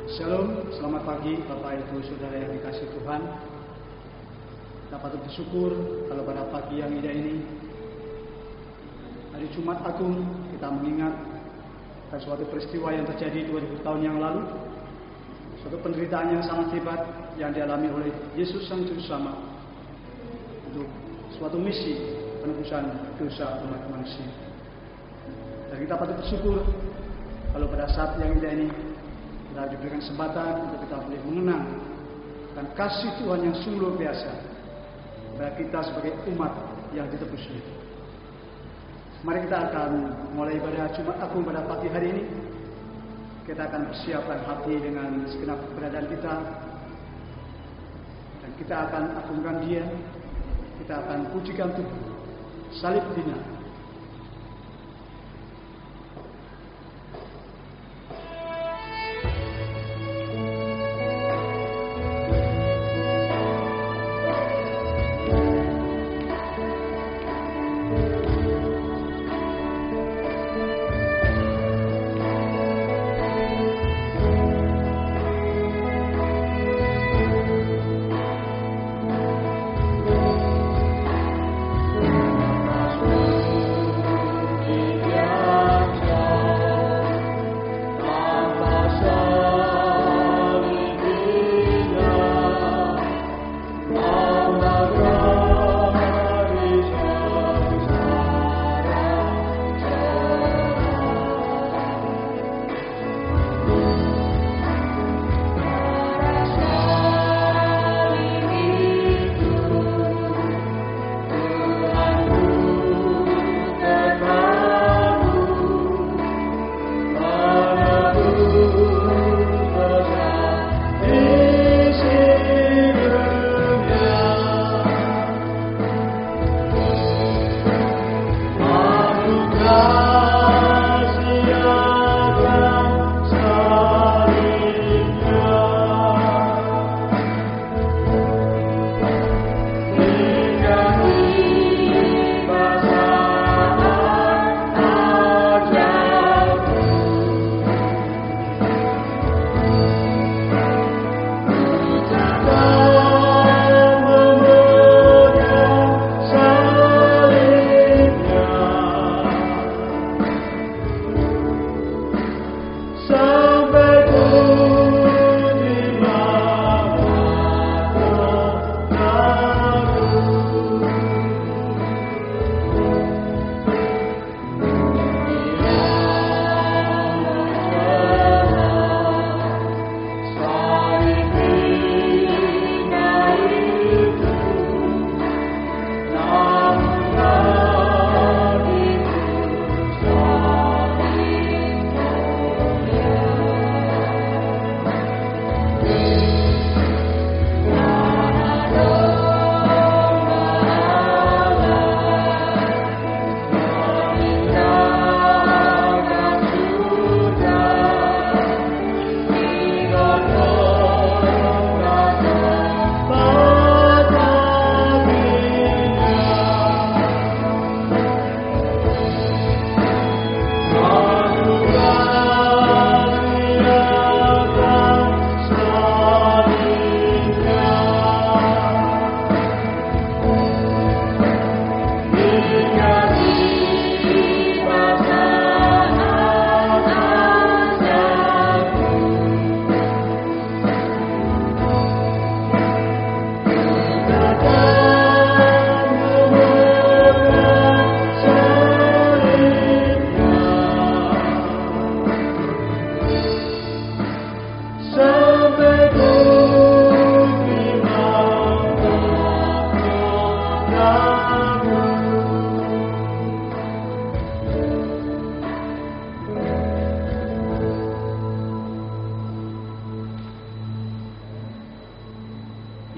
Shalom, selamat pagi Bapak Ibu Saudara yang dikasihi Tuhan. Kita patut bersyukur kalau pada pagi yang indah ini, hari Jumat Agung, kita mengingat suatu peristiwa yang terjadi 2000 tahun yang lalu, suatu penderitaan yang sangat hebat yang dialami oleh Yesus Sang Juru Selamat untuk suatu misi penebusan dosa umat manusia. Dan kita patut bersyukur kalau pada saat yang indah ini kita diberikan kesempatan untuk kita boleh mengenang dan kasih Tuhan yang sungguh luar biasa bagi kita sebagai umat yang ditebus itu. Mari kita akan mulai ibadah Jumat Agung pada pagi hari ini. Kita akan persiapkan hati dengan segenap keberadaan kita, dan kita akan agungkan Dia. Kita akan pujikan Tuhan. Salib Dina.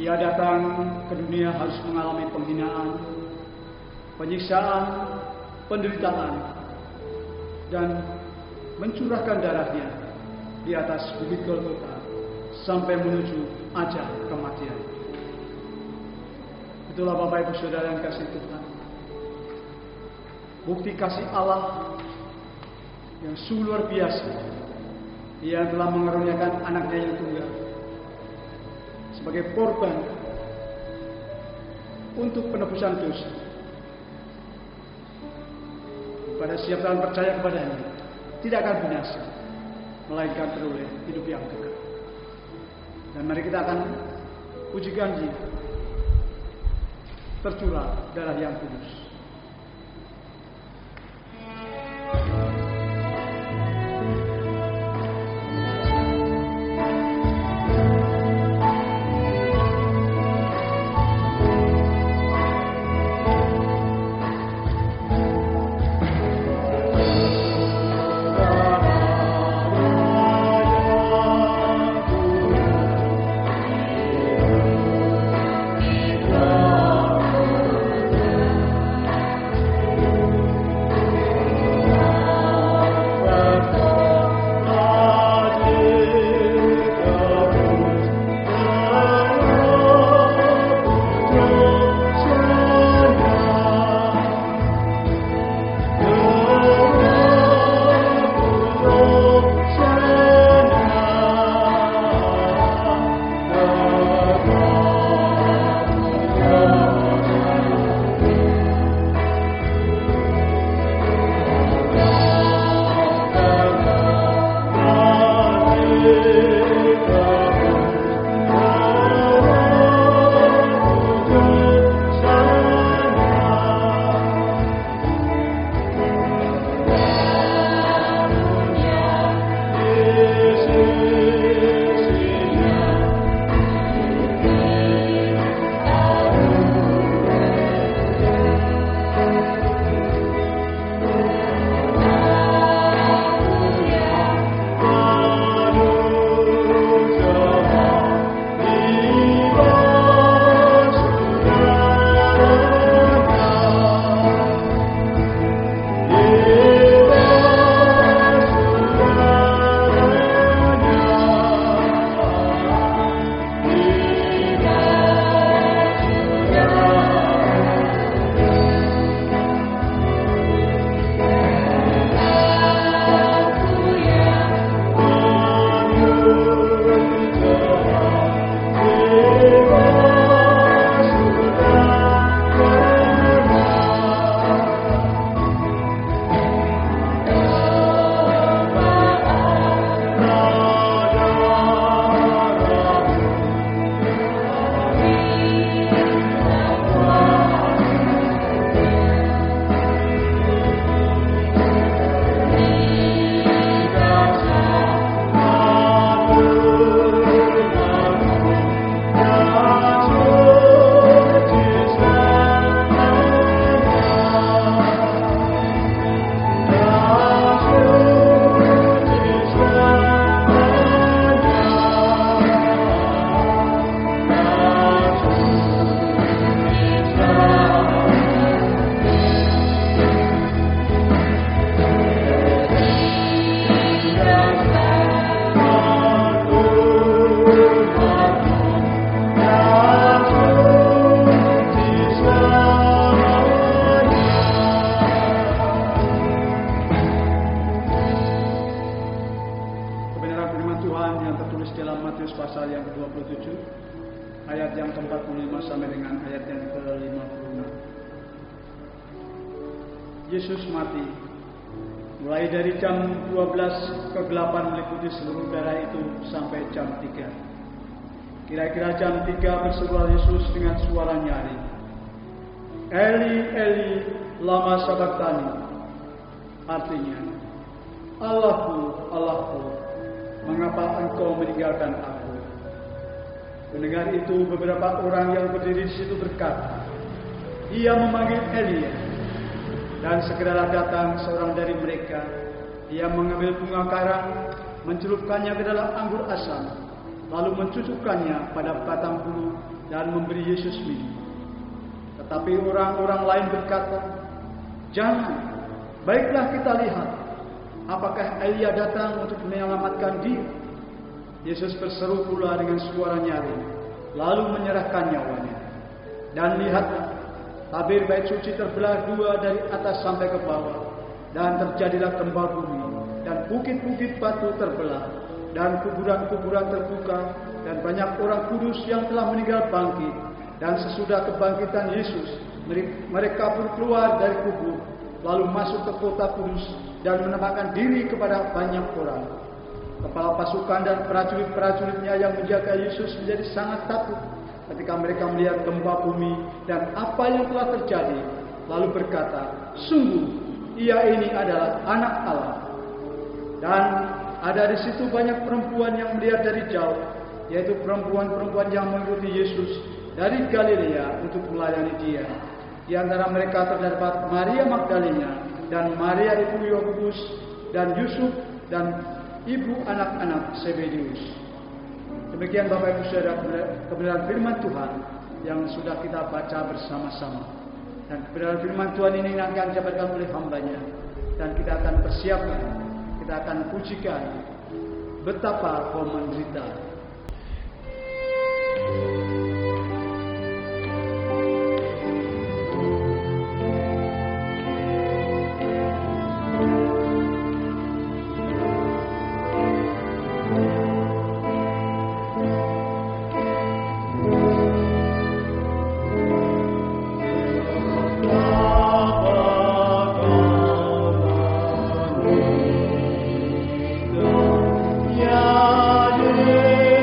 Ia datang ke dunia harus mengalami penghinaan, penyiksaan, penderitaan, dan mencurahkan darahnya di atas bukit Golgota sampai menuju ajal kematian. Itulah Bapak Ibu Saudara yang kasih Tuhan, bukti kasih Allah yang sungguh luar biasa Ia telah mengaruniakan anaknya yang tunggal sebagai korban untuk penebusan dosa. Pada siapa yang percaya kepadanya tidak akan binasa, melainkan beroleh hidup yang kekal. Dan mari kita akan pujikan Dia, tercurah darah yang kudus. Yesus mati. Mulai dari jam 12 kegelapan meliputi seluruh daerah itu sampai jam 3. Kira-kira jam 3 berserulah Yesus dengan suara nyaring, Eli, Eli, lama sabachthani. Artinya, Allahku, Allahku, mengapa engkau meninggalkan aku? Mendengar itu, beberapa orang yang berdiri di situ berkata, Ia memanggil Elia. Dan segeralah datang seorang dari mereka. Ia mengambil bunga karang, mencelupkannya ke dalam anggur asam, lalu mencucukkannya pada batang bulu dan memberi Yesus minum. Tetapi orang-orang lain berkata, Jangan, baiklah kita lihat, apakah Elia datang untuk menyelamatkan dia? Yesus berseru pula dengan suara nyaring, lalu menyerahkan nyawanya. Dan lihatlah, tabir bait suci terbelah dua dari atas sampai ke bawah, dan terjadilah gempa bumi, dan bukit-bukit batu terbelah, dan kuburan-kuburan terbuka, dan banyak orang kudus yang telah meninggal bangkit. Dan sesudah kebangkitan Yesus, mereka pun keluar dari kubur, lalu masuk ke kota kudus dan menampakkan diri kepada banyak orang. Kepala pasukan dan prajurit-prajuritnya yang menjaga Yesus menjadi sangat takut ketika mereka melihat gempa bumi dan apa yang telah terjadi, lalu berkata, "Sungguh, ia ini adalah Anak Allah." Dan ada di situ banyak perempuan yang melihat dari jauh, yaitu perempuan-perempuan yang mengikuti Yesus dari Galilea untuk melayani Dia. Di antara mereka terdapat Maria Magdalena dan Maria ibu Yakobus dan Yusuf dan ibu anak-anak Zebedeus. Demikian Bapak Ibu Saudara kebenaran firman Tuhan yang sudah kita baca bersama-sama. Dan kebenaran firman Tuhan ini nanti akan disampaikan oleh hamba-Nya, dan kita akan persiapkan, kita akan pujikan betapa Kau menderita. Yahweh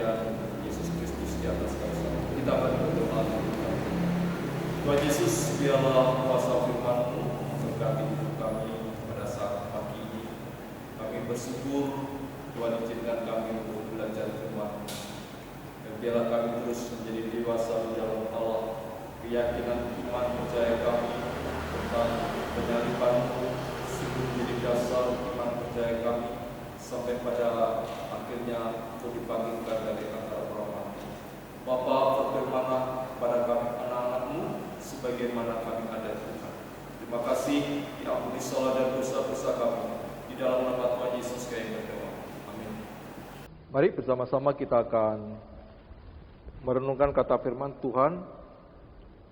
kematian Yesus Kristus di atas kayu salib. Kita akan berdoa. Tuhan Yesus, biarlah kuasa firman-Mu memberkati hidup kami pada saat pagi ini. Kami bersyukur Tuhan izinkan kami untuk belajar firman-Mu. Dan biarlah kami terus menjadi dewasa di dalam Allah. Keyakinan iman percaya kami tentang penyaliban-Mu sungguh menjadi dasar iman percaya kami sampai pada akhirnya untuk dibangkitkan dari antara orang mati. Bapa, berfirman-Lah kepada kami anak-anak-Mu sebagaimana kami ada Tuhan. Terima kasih, diampuni salah dan dosa-dosa kami. Di dalam nama Tuhan Yesus kami berdoa. Amin. Mari bersama-sama kita akan merenungkan kata firman Tuhan,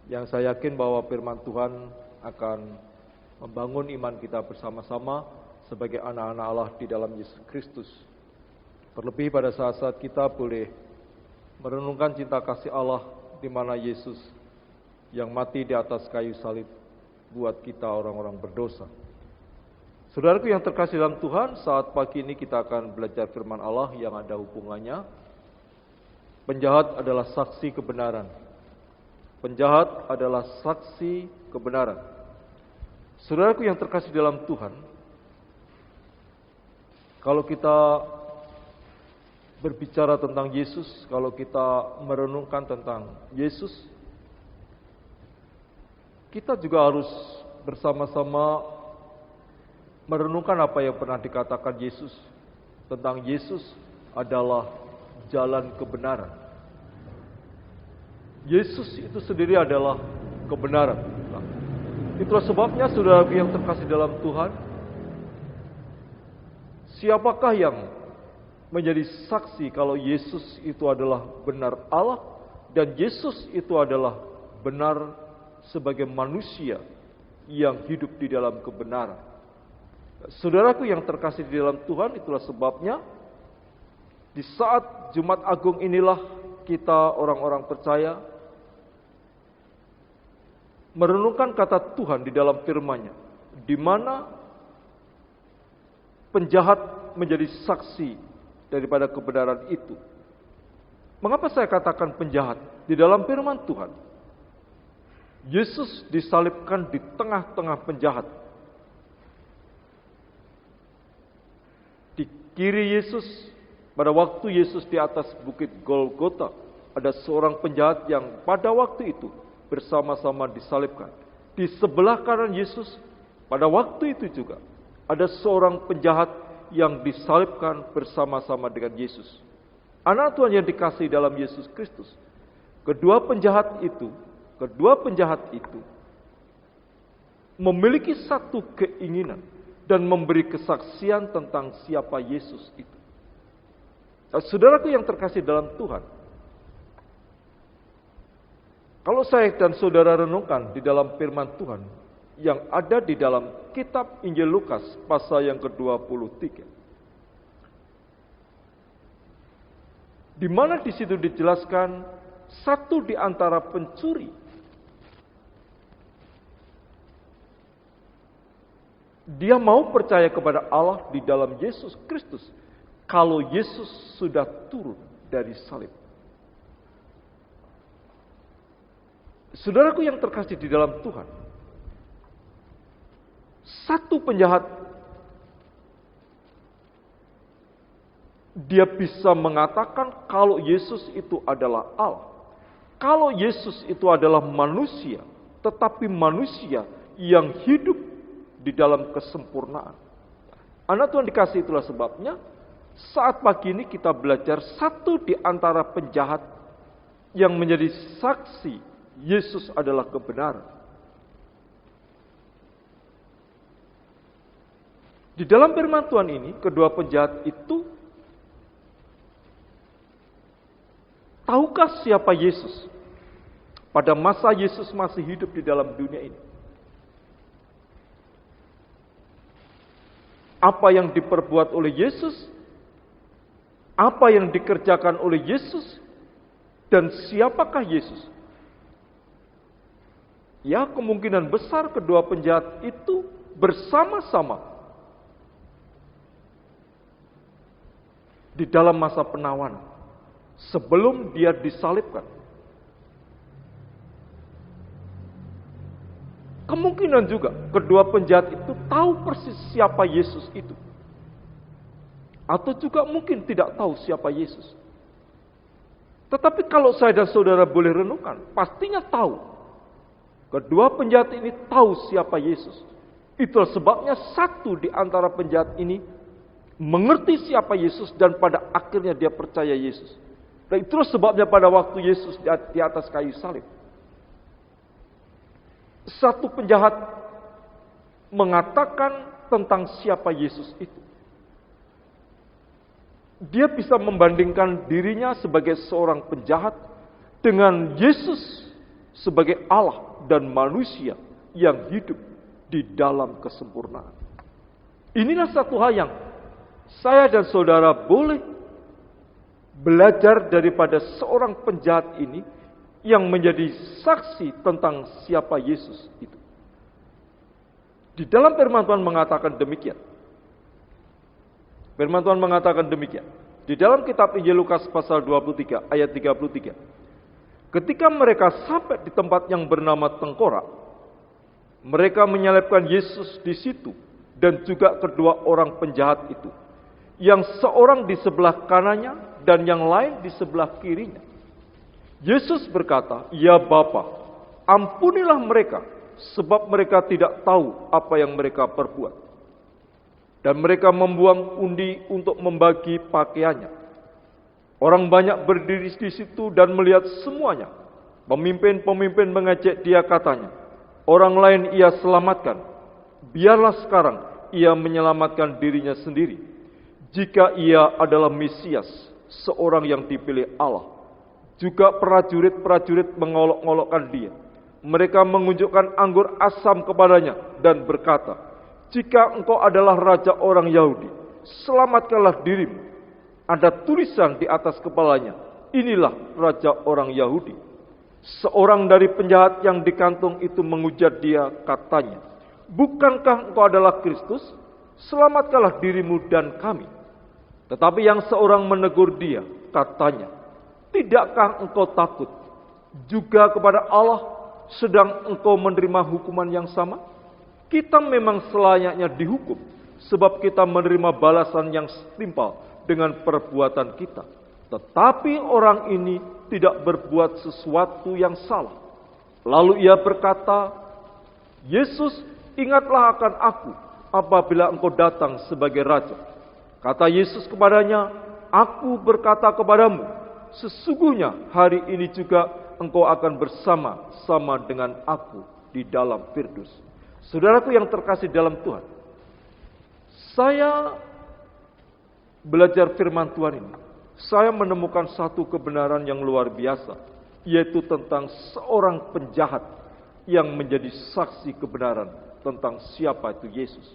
yang saya yakin bahwa firman Tuhan akan membangun iman kita bersama-sama sebagai anak-anak Allah di dalam Yesus Kristus. Terlebih pada saat-saat kita boleh merenungkan cinta kasih Allah di mana Yesus yang mati di atas kayu salib buat kita orang-orang berdosa. Saudaraku yang terkasih dalam Tuhan, saat pagi ini kita akan belajar firman Allah yang ada hubungannya. Penjahat adalah saksi kebenaran. Penjahat adalah saksi kebenaran. Saudaraku yang terkasih dalam Tuhan, kalau kita berbicara tentang Yesus, kalau kita merenungkan tentang Yesus, kita juga harus bersama-sama merenungkan apa yang pernah dikatakan Yesus tentang Yesus adalah jalan kebenaran. Yesus itu sendiri adalah kebenaran. Nah, itulah sebabnya saudara yang terkasih dalam Tuhan, siapakah yang menjadi saksi kalau Yesus itu adalah benar Allah dan Yesus itu adalah benar sebagai manusia yang hidup di dalam kebenaran. Saudaraku yang terkasih di dalam Tuhan, itulah sebabnya di saat Jumat Agung inilah kita orang-orang percaya merenungkan kata Tuhan di dalam firman-Nya, di mana penjahat menjadi saksi daripada kebenaran itu. Mengapa saya katakan penjahat? Di dalam firman Tuhan, Yesus disalibkan di tengah-tengah penjahat. Di kiri Yesus, pada waktu Yesus di atas bukit Golgota, ada seorang penjahat yang pada waktu itu bersama-sama disalibkan. Di sebelah kanan Yesus, pada waktu itu juga ada seorang penjahat yang disalibkan bersama-sama dengan Yesus. Anak Tuhan yang dikasihi dalam Yesus Kristus, kedua penjahat itu memiliki satu keinginan dan memberi kesaksian tentang siapa Yesus itu. Nah, saudaraku yang terkasih dalam Tuhan, kalau saya dan saudara renungkan di dalam firman Tuhan yang ada di dalam kitab Injil Lukas pasal yang ke-23, di mana di situ dijelaskan satu di antara pencuri dia mau percaya kepada Allah di dalam Yesus Kristus kalau Yesus sudah turun dari salib. Saudaraku yang terkasih di dalam Tuhan, satu penjahat dia bisa mengatakan kalau Yesus itu adalah Allah, kalau Yesus itu adalah manusia, tetapi manusia yang hidup di dalam kesempurnaan. Anak Tuhan dikasih, itulah sebabnya saat pagi ini kita belajar satu di antara penjahat yang menjadi saksi Yesus adalah kebenaran. Di dalam firman Tuhan ini, kedua penjahat itu tahukah siapa Yesus pada masa Yesus masih hidup di dalam dunia ini? Apa yang diperbuat oleh Yesus? Apa yang dikerjakan oleh Yesus? Dan siapakah Yesus? Ya, kemungkinan besar kedua penjahat itu bersama-sama di dalam masa penawanan. sebelum dia disalibkan. Kemungkinan juga kedua penjahat itu tahu persis siapa Yesus itu. Atau juga mungkin tidak tahu siapa Yesus. Tetapi kalau saya dan saudara boleh renungkan, pastinya tahu. Kedua penjahat ini tahu siapa Yesus. Itulah sebabnya satu di antara penjahat ini mengerti siapa Yesus dan pada akhirnya dia percaya Yesus. Dan itulah sebabnya pada waktu Yesus di atas kayu salib, satu penjahat mengatakan tentang siapa Yesus itu. Dia bisa membandingkan dirinya sebagai seorang penjahat dengan Yesus sebagai Allah dan manusia yang hidup di dalam kesempurnaan. Inilah satu hal yang saya dan saudara boleh belajar daripada seorang penjahat ini yang menjadi saksi tentang siapa Yesus itu. Di dalam firman Tuhan mengatakan demikian. Firman Tuhan mengatakan demikian. Di dalam kitab Injil Lukas pasal 23 ayat 33. Ketika mereka sampai di tempat yang bernama Tengkorak, mereka menyalibkan Yesus di situ dan juga kedua orang penjahat itu, yang seorang di sebelah kanannya dan yang lain di sebelah kirinya. Yesus berkata, "Ya Bapa, ampunilah mereka, sebab mereka tidak tahu apa yang mereka perbuat." Dan mereka membuang undi untuk membagi pakaiannya. Orang banyak berdiri di situ dan melihat semuanya. Pemimpin-pemimpin mengejek dia, katanya, "Orang lain ia selamatkan. Biarlah sekarang ia menyelamatkan dirinya sendiri, jika ia adalah Mesias, seorang yang dipilih Allah." Juga prajurit-prajurit mengolok-olokkan dia. Mereka mengunjukkan anggur asam kepadanya dan berkata, "Jika engkau adalah raja orang Yahudi, selamatkanlah dirimu. Ada tulisan di atas kepalanya, 'Inilah raja orang Yahudi.'" Seorang dari penjahat yang dikantung itu menghujat dia, katanya, "Bukankah engkau adalah Kristus? Selamatkanlah dirimu dan kami." Tetapi yang seorang menegur dia, katanya, "Tidakkah engkau takut juga kepada Allah, sedang engkau menerima hukuman yang sama? Kita memang selayaknya dihukum, sebab kita menerima balasan yang setimpal dengan perbuatan kita. Tetapi orang ini tidak berbuat sesuatu yang salah." Lalu ia berkata, "Yesus, ingatlah akan aku apabila engkau datang sebagai raja." Kata Yesus kepadanya, "Aku berkata kepadamu, sesungguhnya hari ini juga engkau akan bersama-sama dengan aku di dalam Firdaus." Saudaraku yang terkasih dalam Tuhan, saya belajar firman Tuhan ini, saya menemukan satu kebenaran yang luar biasa, yaitu tentang seorang penjahat yang menjadi saksi kebenaran tentang siapa itu Yesus.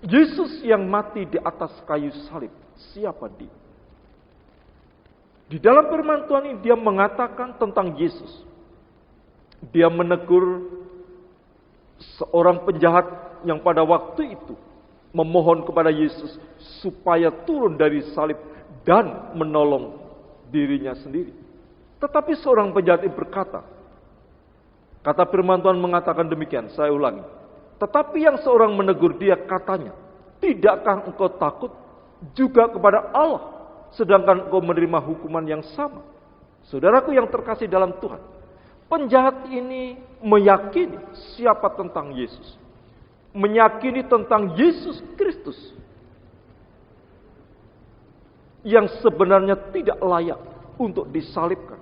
Yesus yang mati di atas kayu salib, siapa dia? Di dalam firman Tuhan ini dia mengatakan tentang Yesus. Dia menegur seorang penjahat yang pada waktu itu memohon kepada Yesus supaya turun dari salib dan menolong dirinya sendiri. Tetapi seorang penjahat itu berkata, kata firman Tuhan mengatakan demikian, saya ulangi. Tetapi yang seorang menegur dia, katanya, "Tidakkah engkau takut juga kepada Allah, sedangkan engkau menerima hukuman yang sama?" Saudaraku yang terkasih dalam Tuhan, penjahat ini meyakini siapa tentang Yesus. Meyakini tentang Yesus Kristus yang sebenarnya tidak layak untuk disalibkan.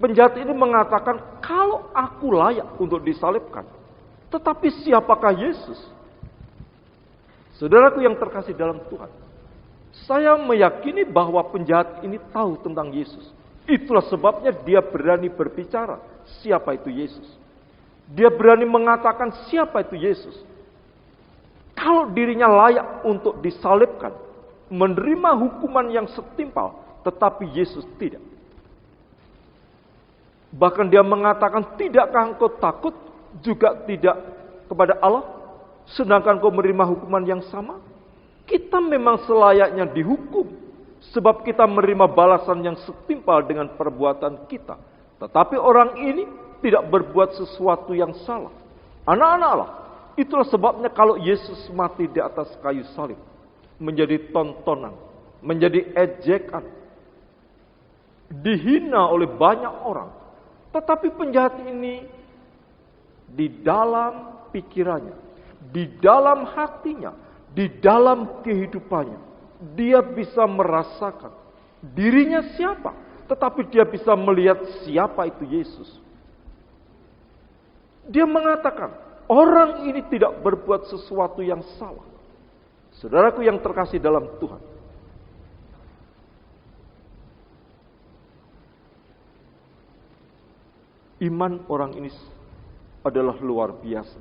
Penjahat ini mengatakan, kalau aku layak untuk disalibkan, tetapi siapakah Yesus? Saudaraku yang terkasih dalam Tuhan, saya meyakini bahwa penjahat ini tahu tentang Yesus. Itulah sebabnya dia berani berbicara siapa itu Yesus. Dia berani mengatakan siapa itu Yesus. Kalau dirinya layak untuk disalibkan, menerima hukuman yang setimpal, tetapi Yesus tidak. Bahkan dia mengatakan, "Tidakkah engkau takut juga tidak kepada Allah, sedangkan kau menerima hukuman yang sama?" Kita memang selayaknya dihukum, sebab kita menerima balasan yang setimpal dengan perbuatan kita. Tetapi orang ini tidak berbuat sesuatu yang salah. Anak-anak Allah, itulah sebabnya kalau Yesus mati di atas kayu salib, menjadi tontonan, menjadi ejekan, dihina oleh banyak orang. Tetapi penjahat ini di dalam pikirannya, di dalam hatinya, di dalam kehidupannya, dia bisa merasakan dirinya siapa, tetapi dia bisa melihat siapa itu Yesus. Dia mengatakan, orang ini tidak berbuat sesuatu yang salah. Saudaraku yang terkasih dalam Tuhan, iman orang ini adalah luar biasa.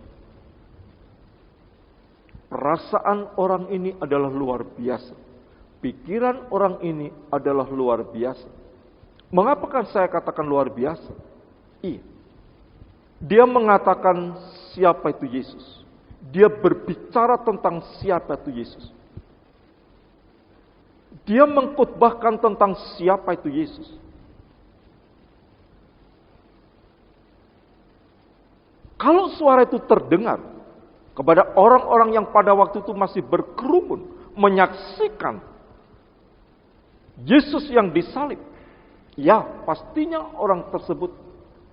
Perasaan orang ini adalah luar biasa. Pikiran orang ini adalah luar biasa. Mengapakah saya katakan luar biasa? Iya. Dia mengatakan siapa itu Yesus. Dia berbicara tentang siapa itu Yesus. Dia mengkhotbahkan tentang siapa itu Yesus. Kalau suara itu terdengar kepada orang-orang yang pada waktu itu masih berkerumun menyaksikan Yesus yang disalib, ya pastinya orang tersebut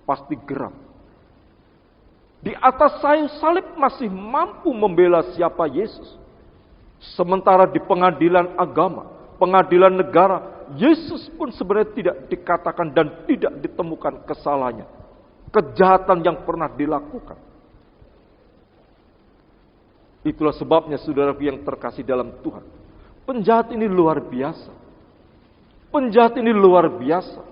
pasti geram. Di atas kayu salib masih mampu membela siapa Yesus. Sementara di pengadilan agama, pengadilan negara, Yesus pun sebenarnya tidak dikatakan dan tidak ditemukan kesalahannya, kejahatan yang pernah dilakukan. Itulah sebabnya saudaraku yang terkasih dalam Tuhan, penjahat ini luar biasa. Penjahat ini luar biasa.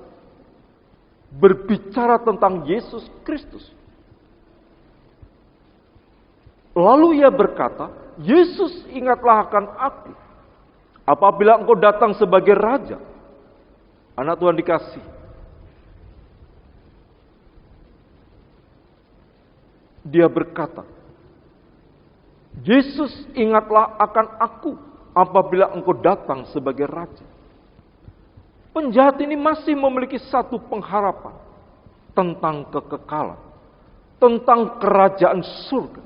Berbicara tentang Yesus Kristus. Lalu ia berkata, Yesus, ingatlah akan aku apabila engkau datang sebagai raja. Anak Tuhan dikasih. Dia berkata, Yesus, ingatlah akan aku apabila engkau datang sebagai raja. Penjahat ini masih memiliki satu pengharapan tentang kekekalan, tentang kerajaan surga.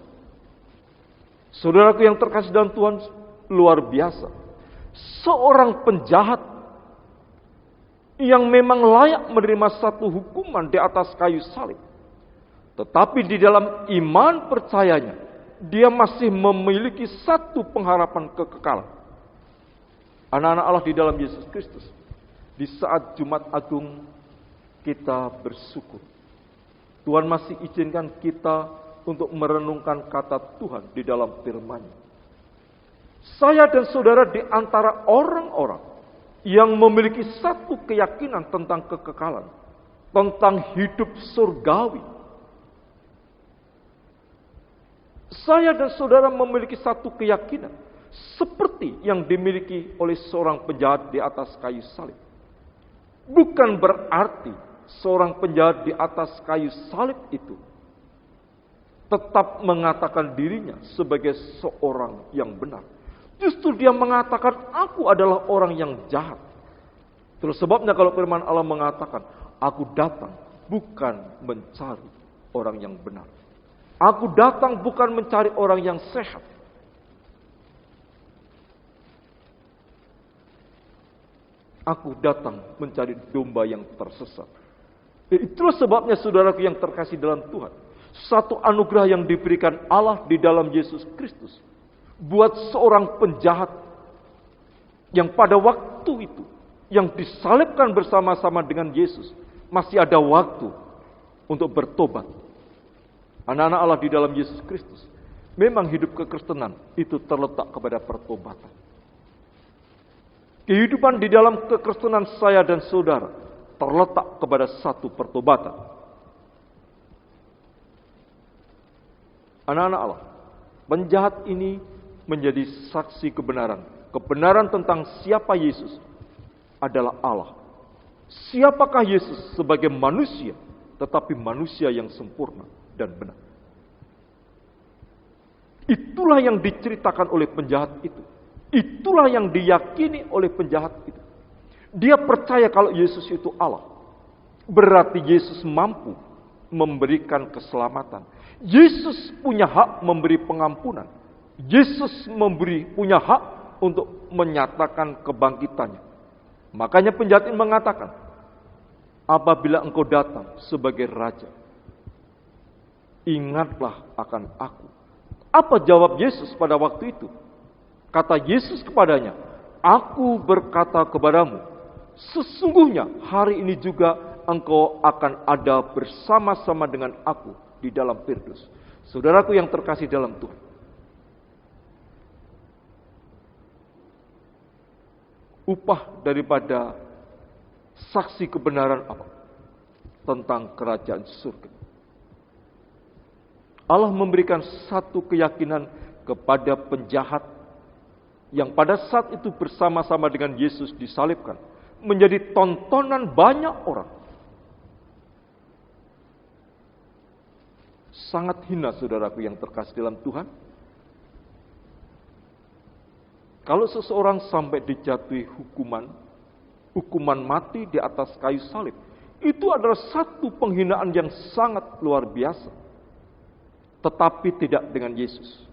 Saudaraku yang terkasih dalam Tuhan, luar biasa. Seorang penjahat yang memang layak menerima satu hukuman di atas kayu salib. Tetapi di dalam iman percayanya, dia masih memiliki satu pengharapan kekekalan. Anak-anak Allah di dalam Yesus Kristus. Di saat Jumat Agung kita bersyukur. Tuhan masih izinkan kita untuk merenungkan kata Tuhan di dalam firman-Nya. Saya dan saudara di antara orang-orang yang memiliki satu keyakinan tentang kekekalan, tentang hidup surgawi. Saya dan saudara memiliki satu keyakinan seperti yang dimiliki oleh seorang penjahat di atas kayu salib. Bukan berarti seorang penjahat di atas kayu salib itu tetap mengatakan dirinya sebagai seorang yang benar. Justru dia mengatakan, aku adalah orang yang jahat. Terus sebabnya kalau firman Allah mengatakan, aku datang bukan mencari orang yang benar. Aku datang bukan mencari orang yang sehat. Aku datang mencari domba yang tersesat. Itulah sebabnya saudaraku yang terkasih dalam Tuhan. Satu anugerah yang diberikan Allah di dalam Yesus Kristus. Buat seorang penjahat yang pada waktu itu, yang disalibkan bersama-sama dengan Yesus, masih ada waktu untuk bertobat. Anak-anak Allah di dalam Yesus Kristus. Memang hidup kekristenan itu terletak kepada pertobatan. Kehidupan di dalam kekristenan saya dan saudara terletak kepada satu pertobatan. Anak-anak Allah, penjahat ini menjadi saksi kebenaran. Kebenaran tentang siapa Yesus adalah Allah. Siapakah Yesus sebagai manusia, tetapi manusia yang sempurna dan benar. Itulah yang diceritakan oleh penjahat itu. Itulah yang diyakini oleh penjahat itu. Dia percaya kalau Yesus itu Allah. Berarti Yesus mampu memberikan keselamatan. Yesus punya hak memberi pengampunan. Yesus punya hak untuk menyatakan kebangkitannya. Makanya penjahat ini mengatakan, apabila engkau datang sebagai raja, ingatlah akan aku. Apa jawab Yesus pada waktu itu? Kata Yesus kepadanya, aku berkata kepadamu, sesungguhnya hari ini juga engkau akan ada bersama-sama dengan aku di dalam Firdaus. Saudaraku yang terkasih dalam Tuhan. Upah daripada saksi kebenaran apa? Tentang kerajaan surga. Allah memberikan satu keyakinan kepada penjahat yang pada saat itu bersama-sama dengan Yesus disalibkan. Menjadi tontonan banyak orang. Sangat hina saudaraku yang terkasih dalam Tuhan. Kalau seseorang sampai dijatuhi hukuman mati di atas kayu salib, itu adalah satu penghinaan yang sangat luar biasa. Tetapi tidak dengan Yesus.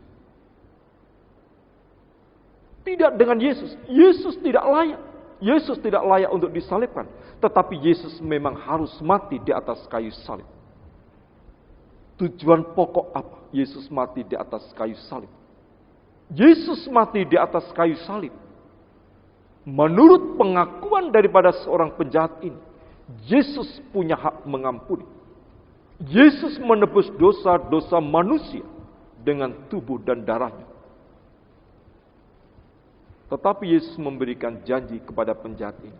Tidak dengan Yesus. Yesus tidak layak. Yesus tidak layak untuk disalibkan. Tetapi Yesus memang harus mati di atas kayu salib. Tujuan pokok apa Yesus mati di atas kayu salib? Yesus mati di atas kayu salib. Menurut pengakuan daripada seorang penjahat ini, Yesus punya hak mengampuni. Yesus menebus dosa-dosa manusia dengan tubuh dan darahnya. Tetapi Yesus memberikan janji kepada penjahat ini.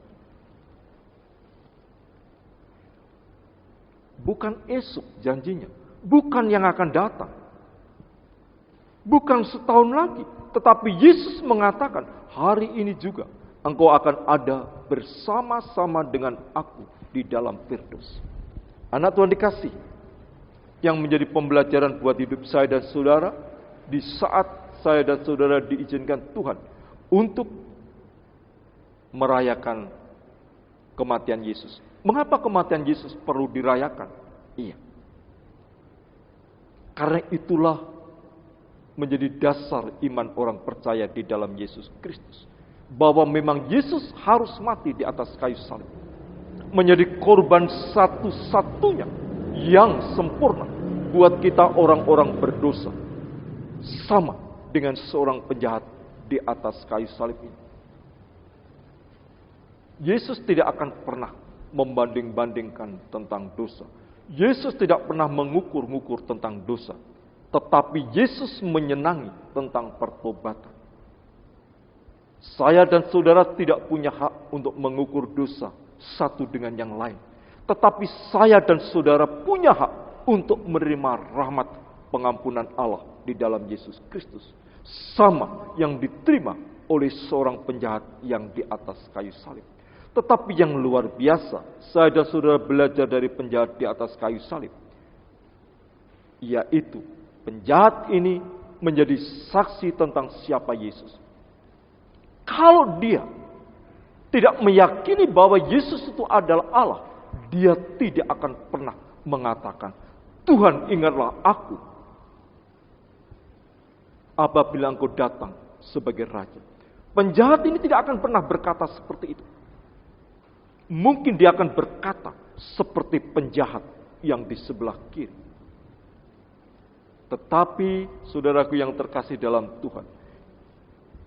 Bukan esok janjinya. Bukan yang akan datang. Bukan setahun lagi. Tetapi Yesus mengatakan, hari ini juga engkau akan ada bersama-sama dengan aku di dalam Firdaus. Anak Tuhan dikasih. Yang menjadi pembelajaran buat hidup saya dan saudara. Di saat saya dan saudara diizinkan Tuhan untuk merayakan kematian Yesus. Mengapa kematian Yesus perlu dirayakan? Iya. Karena itulah menjadi dasar iman orang percaya di dalam Yesus Kristus. Bahwa memang Yesus harus mati di atas kayu salib. Menjadi korban satu-satunya yang sempurna buat kita orang-orang berdosa. Sama dengan seorang penjahat di atas kayu salib ini. Yesus tidak akan pernah membanding-bandingkan tentang dosa. Yesus tidak pernah mengukur-ngukur tentang dosa. Tetapi Yesus menyenangi tentang pertobatan. Saya dan saudara tidak punya hak untuk mengukur dosa satu dengan yang lain. Tetapi saya dan saudara punya hak untuk menerima rahmat pengampunan Allah di dalam Yesus Kristus. Sama yang diterima oleh seorang penjahat yang di atas kayu salib. Tetapi yang luar biasa, saya dan saudara belajar dari penjahat di atas kayu salib. Yaitu, penjahat ini menjadi saksi tentang siapa Yesus. Kalau dia tidak meyakini bahwa Yesus itu adalah Allah, dia tidak akan pernah mengatakan, Tuhan ingatlah aku apabila engkau datang sebagai raja. Penjahat ini tidak akan pernah berkata seperti itu. Mungkin dia akan berkata seperti penjahat yang di sebelah kiri. Tetapi saudaraku yang terkasih dalam Tuhan,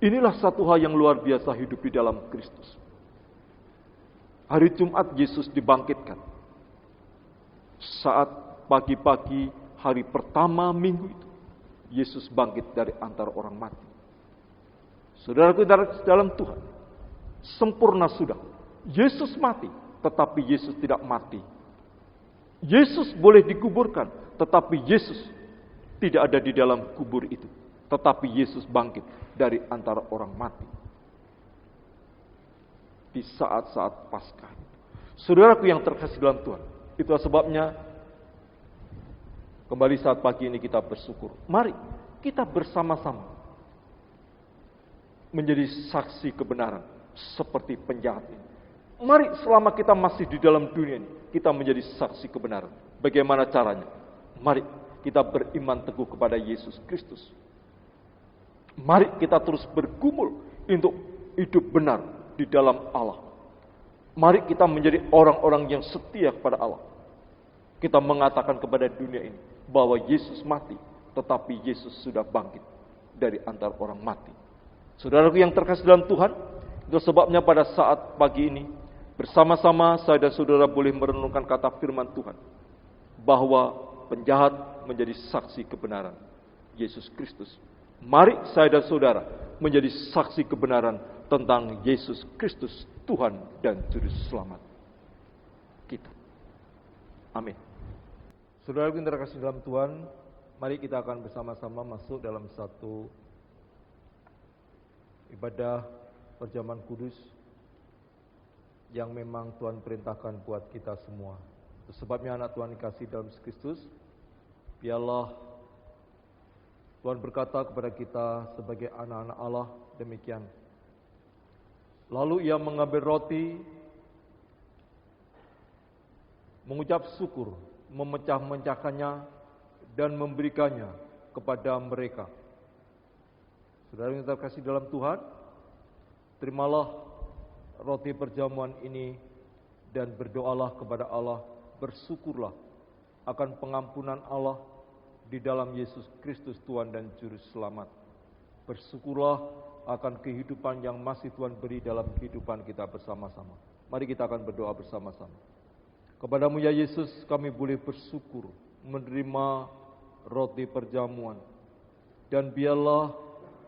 inilah satu hal yang luar biasa hidup di dalam Kristus. Hari Jumat Yesus dibangkitkan. Saat pagi-pagi hari pertama minggu itu, Yesus bangkit dari antara orang mati. Saudaraku dalam Tuhan, sempurna sudah. Yesus mati, tetapi Yesus tidak mati. Yesus boleh dikuburkan, tetapi Yesus tidak ada di dalam kubur itu. Tetapi Yesus bangkit dari antara orang mati. Di saat-saat Paskah. Saudaraku yang terkasih dalam Tuhan, itulah sebabnya kembali saat pagi ini kita bersyukur. Mari kita bersama-sama menjadi saksi kebenaran seperti penjahat ini. Mari selama kita masih di dalam dunia ini, kita menjadi saksi kebenaran. Bagaimana caranya? Mari kita beriman teguh kepada Yesus Kristus. Mari kita terus bergumul untuk hidup benar di dalam Allah. Mari kita menjadi orang-orang yang setia kepada Allah. Kita mengatakan kepada dunia ini bahwa Yesus mati, tetapi Yesus sudah bangkit dari antara orang mati. Saudaraku yang terkasih dalam Tuhan, itu sebabnya pada saat pagi ini, bersama-sama saya dan saudara boleh merenungkan kata firman Tuhan, bahwa penjahat menjadi saksi kebenaran Yesus Kristus. Mari saya dan saudara menjadi saksi kebenaran tentang Yesus Kristus, Tuhan dan Juru Selamat kita. Amin. Saudaraku yang terkasih dalam Tuhan, mari kita akan bersama-sama masuk dalam satu ibadah perjamuan kudus yang memang Tuhan perintahkan buat kita semua. Sebabnya anak Tuhan dikasih dalam Kristus, biarlah Tuhan berkata kepada kita sebagai anak-anak Allah demikian. Lalu ia mengambil roti, mengucap syukur, memecah-mecahkannya dan memberikannya kepada mereka. Saudara yang terkasih dalam Tuhan, terimalah roti perjamuan ini dan berdoalah kepada Allah, bersyukurlah akan pengampunan Allah di dalam Yesus Kristus Tuhan dan Juru Selamat. Bersyukurlah akan kehidupan yang masih Tuhan beri dalam kehidupan kita bersama-sama. Mari kita akan berdoa bersama-sama. Kepadamu ya Yesus, kami boleh bersyukur menerima roti perjamuan. Dan biarlah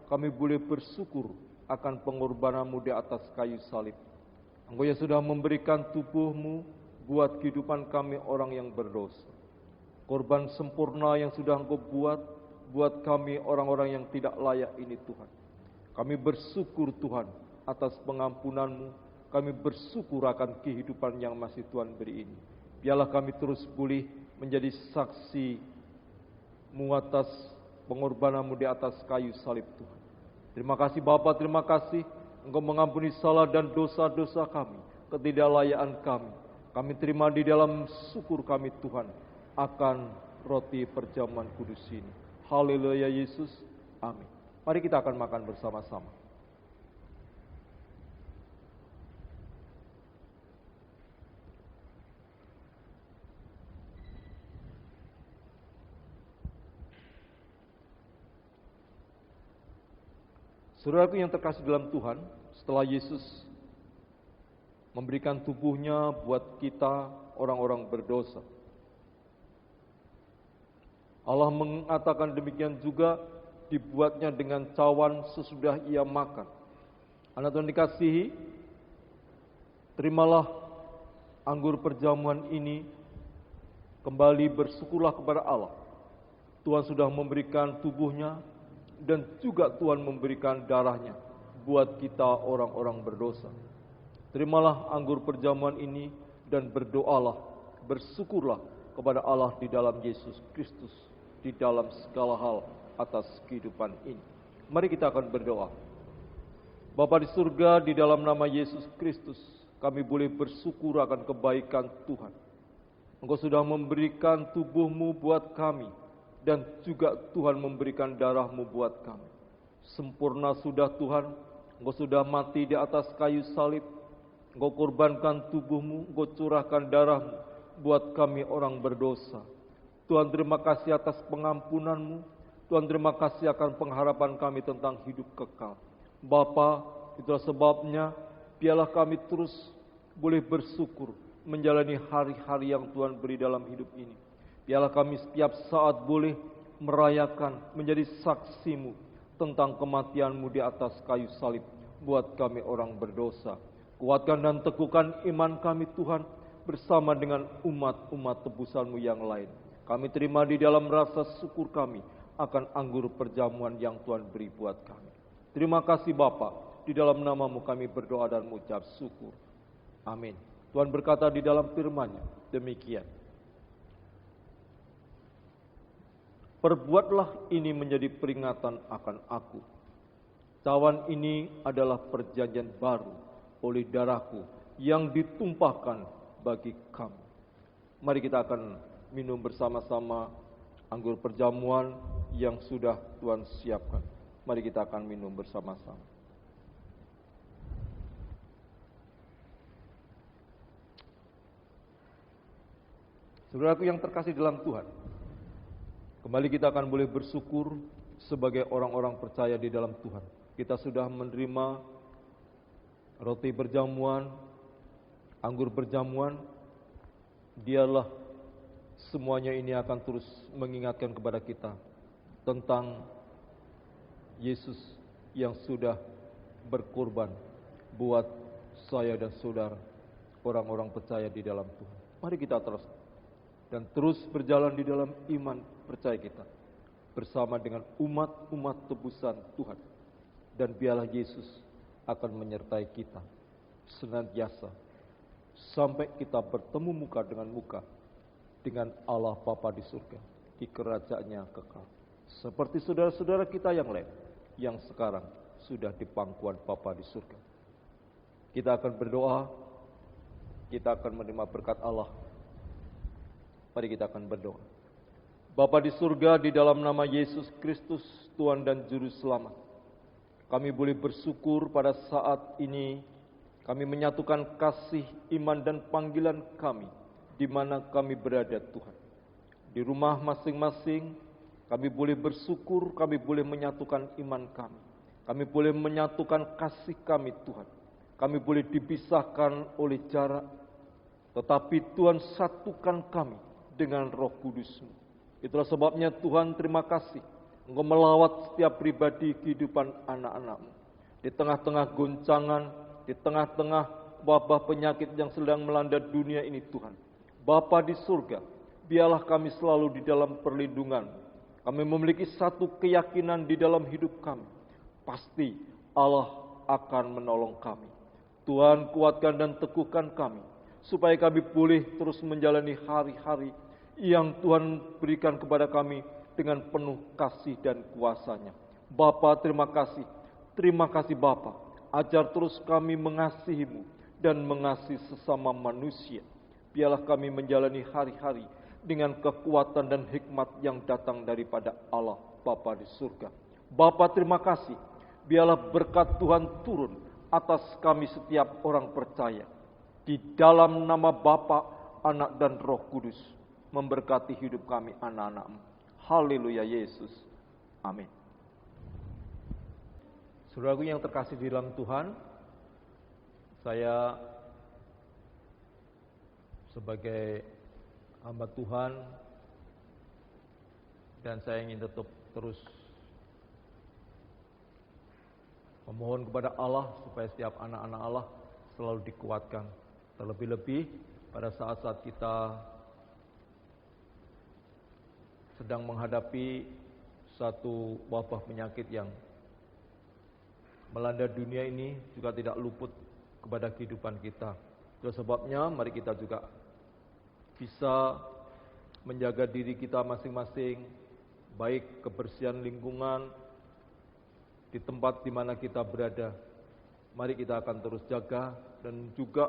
kami boleh bersyukur akan pengorbananmu di atas kayu salib. Engkau yang sudah memberikan tubuhmu buat kehidupan kami orang yang berdosa. Korban sempurna yang sudah Engkau buat kami orang-orang yang tidak layak ini Tuhan. Kami bersyukur Tuhan atas pengampunan-Mu. Kami bersyukur akan kehidupan yang masih Tuhan beri ini. Biarlah kami terus boleh menjadi saksi-Mu atas pengorbanan-Mu di atas kayu salib Tuhan. Terima kasih Bapa, terima kasih Engkau mengampuni salah dan dosa-dosa kami, ketidaklayaan kami. Kami terima di dalam syukur kami Tuhan akan roti perjamuan kudus ini. Haleluya Yesus, amin. Mari kita akan makan bersama-sama. Saudaraku yang terkasih dalam Tuhan, setelah Yesus memberikan tubuhnya buat kita orang-orang berdosa, Allah mengatakan demikian juga dibuatnya dengan cawan sesudah ia makan. Anak Tuhan dikasihi, terimalah anggur perjamuan ini, kembali bersyukurlah kepada Allah. Tuhan sudah memberikan tubuhnya dan juga Tuhan memberikan darahnya buat kita orang-orang berdosa. Terimalah anggur perjamuan ini dan berdoalah, bersyukurlah kepada Allah di dalam Yesus Kristus, di dalam segala hal atas kehidupan ini. Mari kita akan berdoa. Bapa di surga, di dalam nama Yesus Kristus, kami boleh bersyukur akan kebaikan Tuhan. Engkau sudah memberikan tubuh-Mu buat kami, dan juga Tuhan memberikan darah-Mu buat kami. Sempurna sudah Tuhan, Engkau sudah mati di atas kayu salib, Engkau korbankan tubuh-Mu, Engkau curahkan darah-Mu buat kami orang berdosa. Tuhan terima kasih atas pengampunan-Mu. Tuhan terima kasih akan pengharapan kami tentang hidup kekal. Bapa, itulah sebabnya biarlah kami terus boleh bersyukur menjalani hari-hari yang Tuhan beri dalam hidup ini. Biarlah kami setiap saat boleh merayakan menjadi saksi-Mu tentang kematian-Mu di atas kayu salib buat kami orang berdosa. Kuatkan dan teguhkan iman kami Tuhan bersama dengan umat-umat tebusan-Mu yang lain. Kami terima di dalam rasa syukur kami akan anggur perjamuan yang Tuhan beri buat kami. Terima kasih Bapa, di dalam nama-Mu kami berdoa dan mengucap syukur. Amin. Tuhan berkata di dalam firman-Nya demikian. Perbuatlah ini menjadi peringatan akan aku. Cawan ini adalah perjanjian baru oleh darahku yang ditumpahkan bagi kamu. Mari kita akan minum bersama-sama anggur perjamuan yang sudah Tuhan siapkan. Mari kita akan minum bersama-sama. Saudaraku yang terkasih dalam Tuhan, kembali kita akan boleh bersyukur sebagai orang-orang percaya di dalam Tuhan. Kita sudah menerima roti perjamuan, anggur perjamuan. Dialah semuanya ini akan terus mengingatkan kepada kita tentang Yesus yang sudah berkorban buat saya dan saudara, orang-orang percaya di dalam Tuhan. Mari kita terus berjalan di dalam iman percaya kita bersama dengan umat-umat tebusan Tuhan, dan biarlah Yesus akan menyertai kita senantiasa sampai kita bertemu muka dengan Allah Bapa di surga, di kerajaannya kekal. Seperti saudara-saudara kita yang lain yang sekarang sudah di pangkuan Bapa di surga. Kita akan berdoa, kita akan menerima berkat Allah. Mari kita akan berdoa. Bapa di surga, di dalam nama Yesus Kristus, Tuhan dan Juru Selamat, kami boleh bersyukur pada saat ini. Kami menyatukan kasih, iman, dan panggilan kami di mana kami berada, Tuhan. Di rumah masing-masing, kami boleh bersyukur, kami boleh menyatukan iman kami. Kami boleh menyatukan kasih kami, Tuhan. Kami boleh dipisahkan oleh jarak, tetapi Tuhan satukan kami dengan Roh Kudus-Mu. Itulah sebabnya Tuhan, terima kasih. Engkau melawat setiap pribadi kehidupan anak-anak-Mu. Di tengah-tengah goncangan, di tengah-tengah wabah penyakit yang sedang melanda dunia ini, Tuhan. Bapa di surga, biarlah kami selalu di dalam perlindungan. Kami memiliki satu keyakinan di dalam hidup kami. Pasti Allah akan menolong kami. Tuhan, kuatkan dan teguhkan kami, supaya kami boleh terus menjalani hari-hari yang Tuhan berikan kepada kami dengan penuh kasih dan kuasa-Nya. Bapa, terima kasih. Terima kasih Bapa. Ajar terus kami mengasihi-Mu dan mengasihi sesama manusia. Biarlah kami menjalani hari-hari dengan kekuatan dan hikmat yang datang daripada Allah Bapa di surga. Bapa, terima kasih. Biarlah berkat Tuhan turun atas kami setiap orang percaya. Di dalam nama Bapa, Anak, dan Roh Kudus, memberkati hidup kami anak-anak-Mu. Haleluya Yesus. Amin. Saudaraku yang terkasih di dalam Tuhan, saya sebagai hamba Tuhan, dan saya ingin tetap terus memohon kepada Allah supaya setiap anak-anak Allah selalu dikuatkan. Terlebih-lebih pada saat-saat kita sedang menghadapi satu wabah penyakit yang melanda dunia ini juga tidak luput kepada kehidupan kita. Itu sebabnya mari kita juga bisa menjaga diri kita masing-masing, baik kebersihan lingkungan di tempat di mana kita berada. Mari kita akan terus jaga, dan juga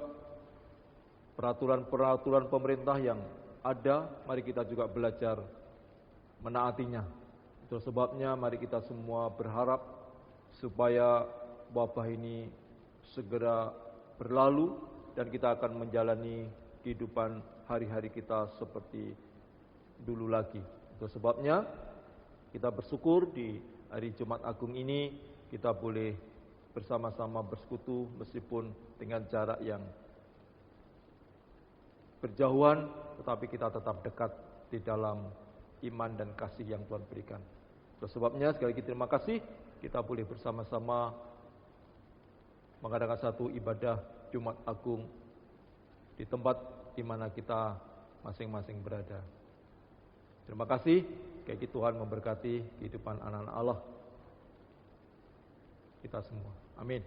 peraturan-peraturan pemerintah yang ada, mari kita juga belajar menaatinya. Itu sebabnya mari kita semua berharap supaya wabah ini segera berlalu dan kita akan menjalani kehidupan hari-hari kita seperti dulu lagi. Itu sebabnya kita bersyukur di hari Jumat Agung ini kita boleh bersama-sama bersekutu meskipun dengan jarak yang berjauhan, tetapi kita tetap dekat di dalam iman dan kasih yang Tuhan berikan. Itu sebabnya sekali lagi terima kasih, kita boleh bersama-sama mengadakan satu ibadah Jumat Agung di tempat di mana kita masing-masing berada. Terima kasih, kiranya Tuhan memberkati kehidupan anak-anak Allah kita semua. Amin.